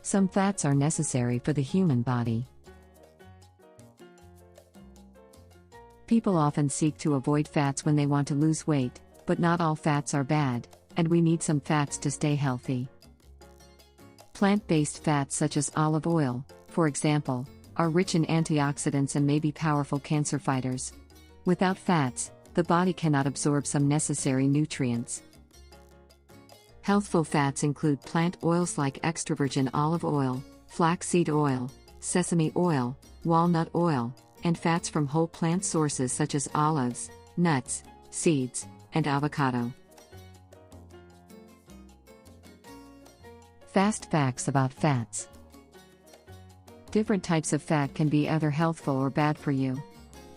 Some fats are necessary for the human body. People often seek to avoid fats when they want to lose weight, but not all fats are bad, and we need some fats to stay healthy. Plant-based fats such as olive oil, for example, are rich in antioxidants and may be powerful cancer fighters. Without fats, the body cannot absorb some necessary nutrients. Healthful fats include plant oils like extra virgin olive oil, flaxseed oil, sesame oil, walnut oil, and fats from whole plant sources such as olives, nuts, seeds, and avocado. Fast facts about fats. Different types of fat can be either healthful or bad for you.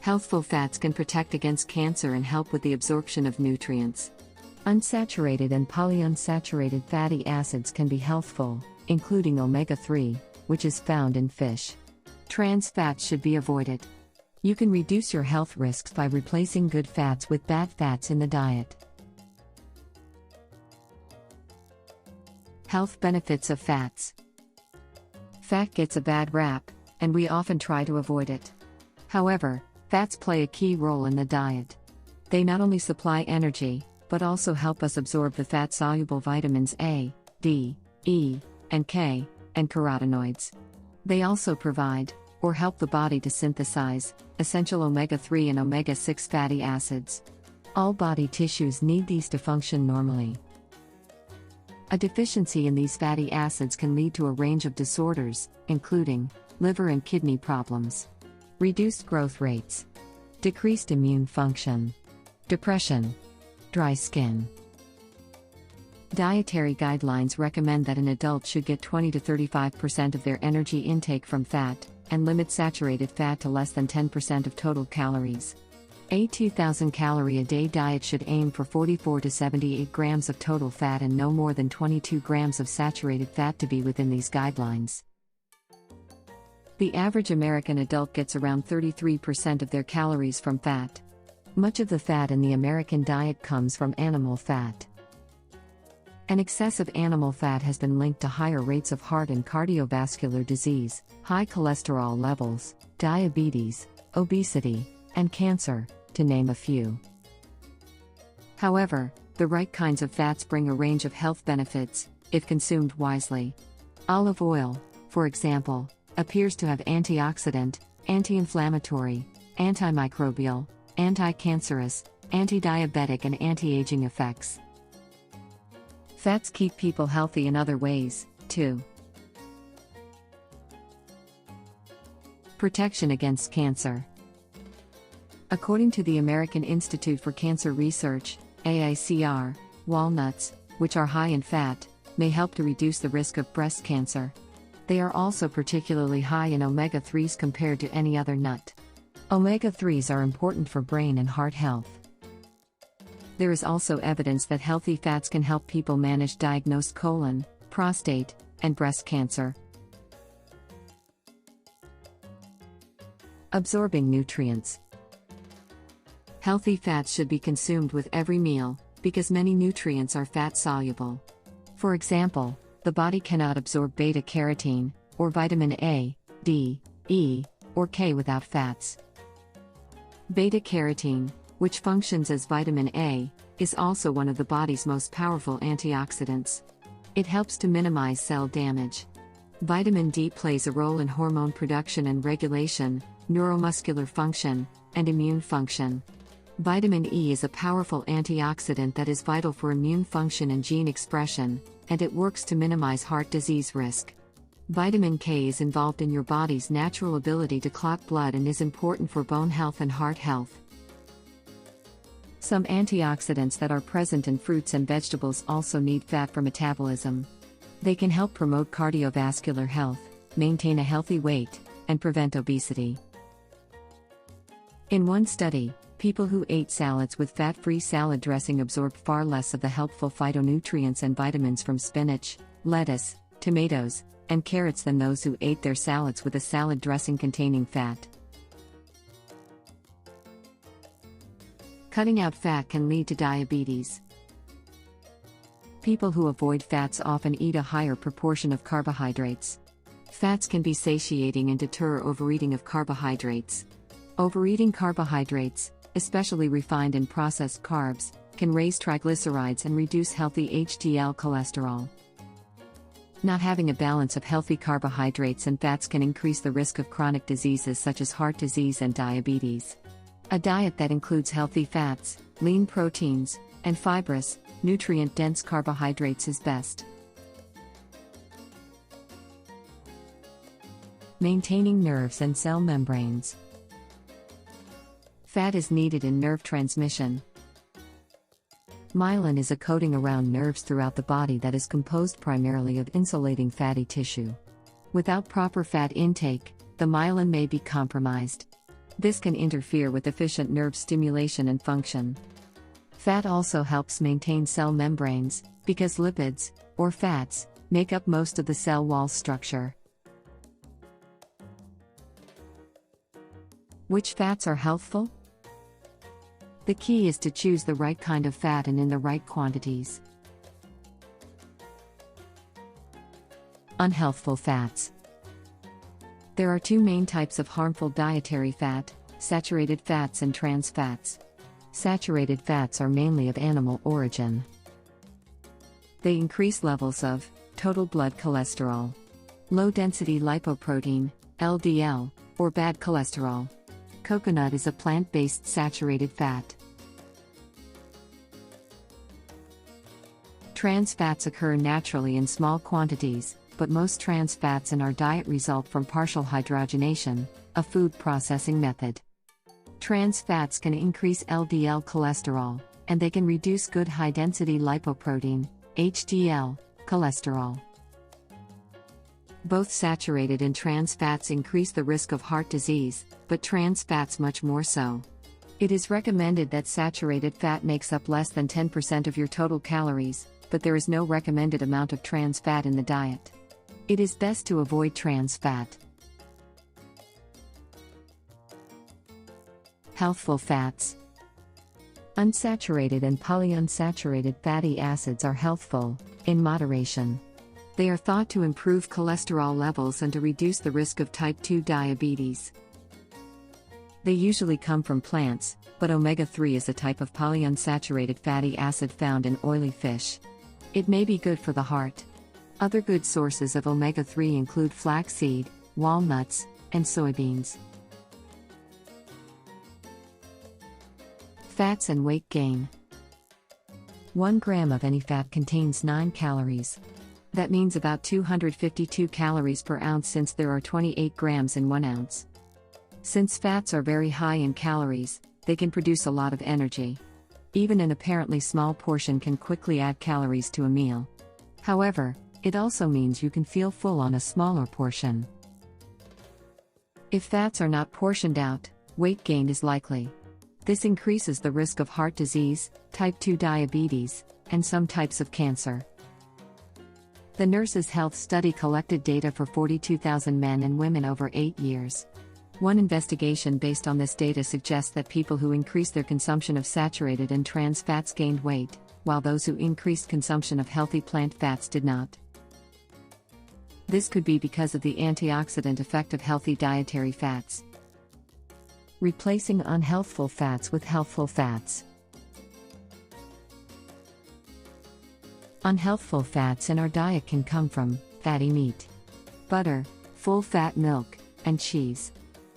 Healthful fats can protect against cancer and help with the absorption of nutrients. Unsaturated and polyunsaturated fatty acids can be healthful, including omega-3, which is found in fish. Trans fats should be avoided. You can reduce your health risks by replacing good fats with bad fats in the diet. Health benefits of fats. Fat gets a bad rap, and we often try to avoid it. However, fats play a key role in the diet. They not only supply energy, but also help us absorb the fat-soluble vitamins A, D, E, and K, and carotenoids. They also provide, or help the body to synthesize, essential omega-3 and omega-6 fatty acids. All body tissues need these to function normally. A deficiency in these fatty acids can lead to a range of disorders, including liver and kidney problems, reduced growth rates, decreased immune function, depression, dry skin. Dietary guidelines recommend that an adult should get 20 to 35% of their energy intake from fat, and limit saturated fat to less than 10% of total calories. A 2,000 calorie a day diet should aim for 44 to 78 grams of total fat and no more than 22 grams of saturated fat to be within these guidelines. The average American adult gets around 33% of their calories from fat. Much of the fat in the American diet comes from animal fat. An excess of animal fat has been linked to higher rates of heart and cardiovascular disease, high cholesterol levels, diabetes, obesity, and cancer, to name a few. However, the right kinds of fats bring a range of health benefits, if consumed wisely. Olive oil, for example, appears to have antioxidant, anti-inflammatory, antimicrobial, anti-cancerous, anti-diabetic and anti-aging effects. Fats keep people healthy in other ways, too. Protection against cancer. According to the American Institute for Cancer Research, AICR, walnuts, which are high in fat, may help to reduce the risk of breast cancer. They are also particularly high in omega-3s compared to any other nut. Omega-3s are important for brain and heart health. There is also evidence that healthy fats can help people manage diagnosed colon, prostate, and breast cancer. Absorbing nutrients. Healthy fats should be consumed with every meal, because many nutrients are fat-soluble. For example, the body cannot absorb beta-carotene, or vitamin A, D, E, or K without fats. Beta-carotene, which functions as vitamin A, is also one of the body's most powerful antioxidants. It helps to minimize cell damage. Vitamin D plays a role in hormone production and regulation, neuromuscular function, and immune function. Vitamin E is a powerful antioxidant that is vital for immune function and gene expression, and it works to minimize heart disease risk. Vitamin K is involved in your body's natural ability to clot blood and is important for bone health and heart health. Some antioxidants that are present in fruits and vegetables also need fat for metabolism. They can help promote cardiovascular health, maintain a healthy weight, and prevent obesity. In one study, people who ate salads with fat-free salad dressing absorbed far less of the helpful phytonutrients and vitamins from spinach, lettuce, tomatoes, and carrots than those who ate their salads with a salad dressing containing fat. Cutting out fat can lead to diabetes. People who avoid fats often eat a higher proportion of carbohydrates. Fats can be satiating and deter overeating of carbohydrates. Overeating carbohydrates, especially refined and processed carbs, can raise triglycerides and reduce healthy HDL cholesterol. Not having a balance of healthy carbohydrates and fats can increase the risk of chronic diseases such as heart disease and diabetes. A diet that includes healthy fats, lean proteins, and fibrous, nutrient-dense carbohydrates is best. Maintaining nerves and cell membranes. Fat is needed in nerve transmission. Myelin is a coating around nerves throughout the body that is composed primarily of insulating fatty tissue. Without proper fat intake, the myelin may be compromised. This can interfere with efficient nerve stimulation and function. Fat also helps maintain cell membranes, because lipids, or fats, make up most of the cell wall structure. Which fats are healthful? The key is to choose the right kind of fat and in the right quantities. Unhealthful fats. There are two main types of harmful dietary fat: saturated fats and trans fats. Saturated fats are mainly of animal origin. They increase levels of total blood cholesterol, low-density lipoprotein, LDL, or bad cholesterol. Coconut is a plant-based saturated fat. Trans fats occur naturally in small quantities, but most trans fats in our diet result from partial hydrogenation, a food processing method. Trans fats can increase LDL cholesterol, and they can reduce good high-density lipoprotein, HDL, cholesterol. Both saturated and trans fats increase the risk of heart disease, but trans fats much more so. It is recommended that saturated fat makes up less than 10% of your total calories, but there is no recommended amount of trans fat in the diet. It is best to avoid trans fat. Healthful fats. Unsaturated and polyunsaturated fatty acids are healthful, in moderation. They are thought to improve cholesterol levels and to reduce the risk of type 2 diabetes. They usually come from plants, but omega-3 is a type of polyunsaturated fatty acid found in oily fish. It may be good for the heart. Other good sources of omega-3 include flaxseed, walnuts, and soybeans. Fats and weight gain. 1 gram of any fat contains 9 calories. That means about 252 calories per ounce since there are 28 grams in 1 ounce. Since fats are very high in calories, they can produce a lot of energy. Even an apparently small portion can quickly add calories to a meal. However, it also means you can feel full on a smaller portion. If fats are not portioned out, weight gain is likely. This increases the risk of heart disease, type 2 diabetes, and some types of cancer. The Nurses' Health Study collected data for 42,000 men and women over 8 years. One investigation based on this data suggests that people who increased their consumption of saturated and trans fats gained weight, while those who increased consumption of healthy plant fats did not. This could be because of the antioxidant effect of healthy dietary fats. Replacing unhealthful fats with healthful fats. Unhealthful fats in our diet can come from fatty meat, butter, full-fat milk, and cheese,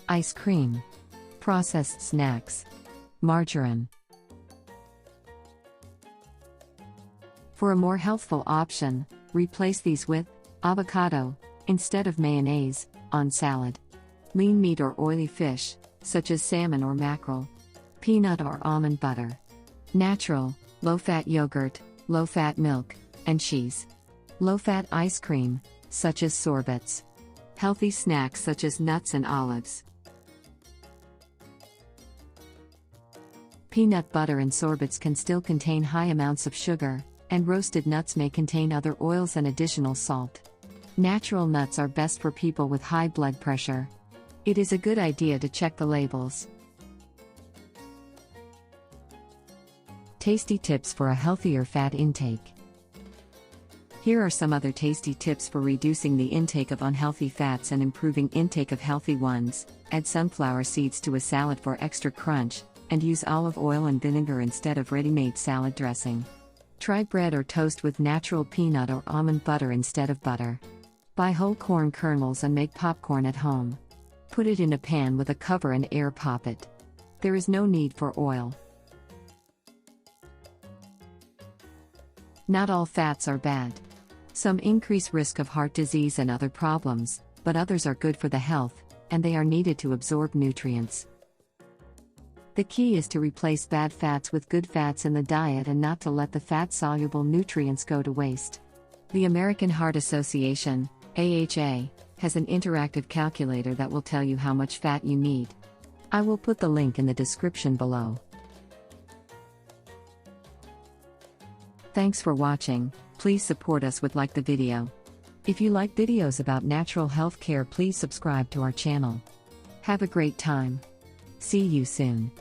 ice cream, processed snacks, margarine. For a more healthful option, replace these with avocado, instead of mayonnaise, on salad. Lean meat or oily fish, such as salmon or mackerel. Peanut or almond butter. Natural, low-fat yogurt, low-fat milk, and cheese. Low-fat ice cream, such as sorbets. Healthy snacks such as nuts and olives. Peanut butter and sorbets can still contain high amounts of sugar, and roasted nuts may contain other oils and additional salt. Natural nuts are best for people with high blood pressure. It is a good idea to check the labels. Tasty tips for a healthier fat intake. Here are some other tasty tips for reducing the intake of unhealthy fats and improving intake of healthy ones. Add sunflower seeds to a salad for extra crunch, and use olive oil and vinegar instead of ready-made salad dressing. Try bread or toast with natural peanut or almond butter instead of butter. Buy whole corn kernels and make popcorn at home. Put it in a pan with a cover and air pop it. There is no need for oil. Not all fats are bad. Some increase risk of heart disease and other problems, but others are good for the health, and they are needed to absorb nutrients. The key is to replace bad fats with good fats in the diet and not to let the fat-soluble nutrients go to waste. The American Heart Association, AHA, has an interactive calculator that will tell you how much fat you need. I will put the link in the description below. Thanks for watching. Please support us with like the video. If you like videos about natural health care, please subscribe to our channel. Have a great time. See you soon.